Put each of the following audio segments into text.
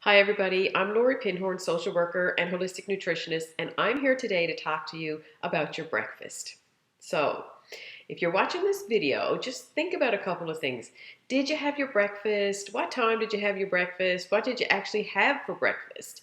Hi everybody, I'm Lori Pinhorn, social worker and holistic nutritionist, and I'm here today to talk to you about your breakfast. So, if you're watching this video, just think about a couple of things. Did you have your breakfast? What time did you have your breakfast? What did you actually have for breakfast?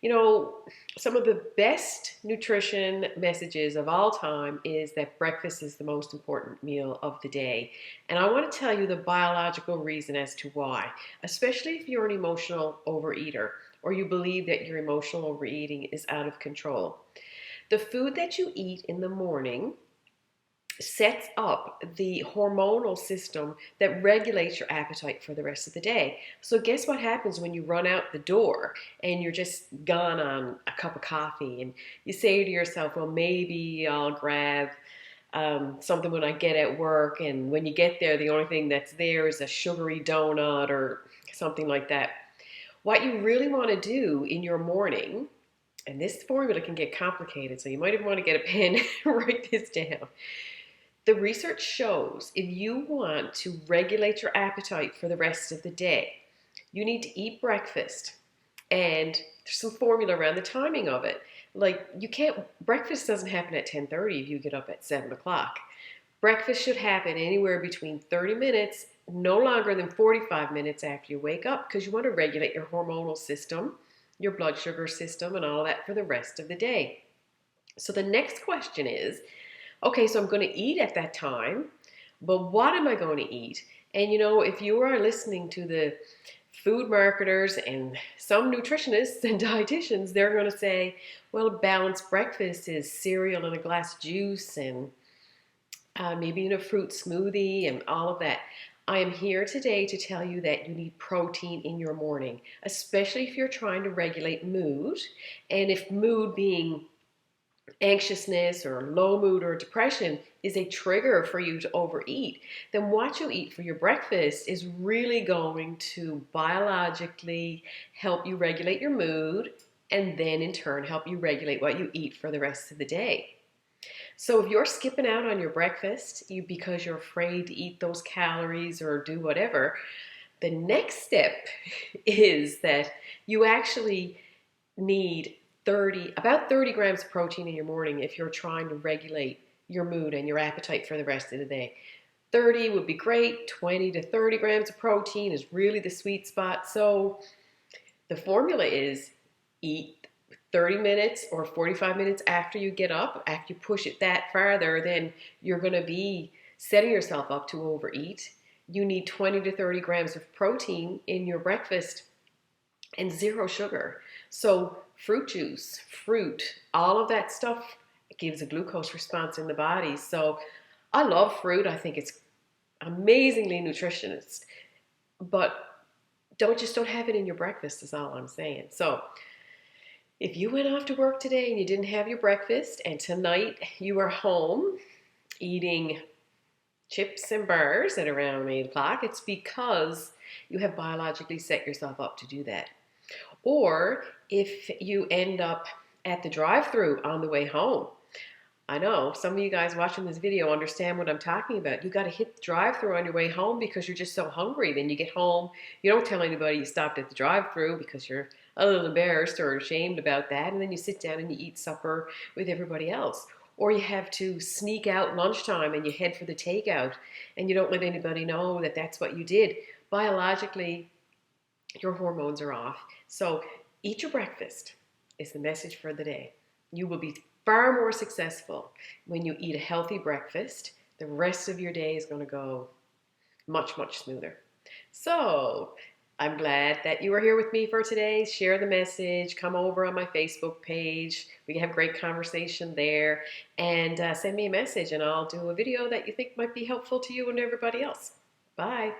You know, some of the best nutrition messages of all time is that breakfast is the most important meal of the day. And I want to tell you the biological reason as to why, especially if you're an emotional overeater or you believe that your emotional overeating is out of control. The food that you eat in the morning sets up the hormonal system that regulates your appetite for the rest of the day. So guess what happens when you run out the door and you're just gone on a cup of coffee and you say to yourself, well, maybe I'll grab something when I get at work, and when you get there, the only thing that's there is a sugary donut or something like that. What you really want to do in your morning, and this formula can get complicated, so you might even want to get a pen and write this down. The research shows if you want to regulate your appetite for the rest of the day, you need to eat breakfast. And there's some formula around the timing of it. Like breakfast doesn't happen at 10:30 if you get up at 7 o'clock. Breakfast should happen anywhere between 30 minutes, no longer than 45 minutes after you wake up, because you want to regulate your hormonal system, your blood sugar system, and all that for the rest of the day. So the next question is, okay, so I'm going to eat at that time, but what am I going to eat? And if you are listening to the food marketers and some nutritionists and dietitians, they're going to say, well, a balanced breakfast is cereal and a glass of juice and maybe in a fruit smoothie and all of that. I am here today to tell you that you need protein in your morning, especially if you're trying to regulate mood. And if mood being anxiousness or low mood or depression is a trigger for you to overeat, then what you eat for your breakfast is really going to biologically help you regulate your mood and then in turn help you regulate what you eat for the rest of the day. So if you're skipping out on your breakfast because you're afraid to eat those calories or do whatever, the next step is that you actually need about 30 grams of protein in your morning if you're trying to regulate your mood and your appetite for the rest of the day. 30 would be great. 20 to 30 grams of protein is really the sweet spot. So the formula is eat 30 minutes or 45 minutes after you get up. After you push it that farther, then you're going to be setting yourself up to overeat. You need 20 to 30 grams of protein in your breakfast and zero sugar. So fruit juice, fruit, all of that stuff gives a glucose response in the body. So I love fruit. I think it's amazingly nutritious, but don't have it in your breakfast is all I'm saying. So if you went off to work today and you didn't have your breakfast and tonight you are home eating chips and bars at around 8 o'clock, it's because you have biologically set yourself up to do that. Or if you end up at the drive-thru on the way home. I know some of you guys watching this video understand what I'm talking about. You got to hit the drive-thru on your way home because you're just so hungry. Then you get home, you don't tell anybody you stopped at the drive-thru because you're a little embarrassed or ashamed about that, and then you sit down and you eat supper with everybody else. Or you have to sneak out lunchtime and you head for the takeout and you don't let anybody know that that's what you did. Biologically, your hormones are off. So eat your breakfast is the message for the day. You will be far more successful when you eat a healthy breakfast. The rest of your day is going to go much, much smoother. So I'm glad that you are here with me for today. Share the message. Come over on my Facebook page. We can have great conversation there. And send me a message and I'll do a video that you think might be helpful to you and everybody else. Bye.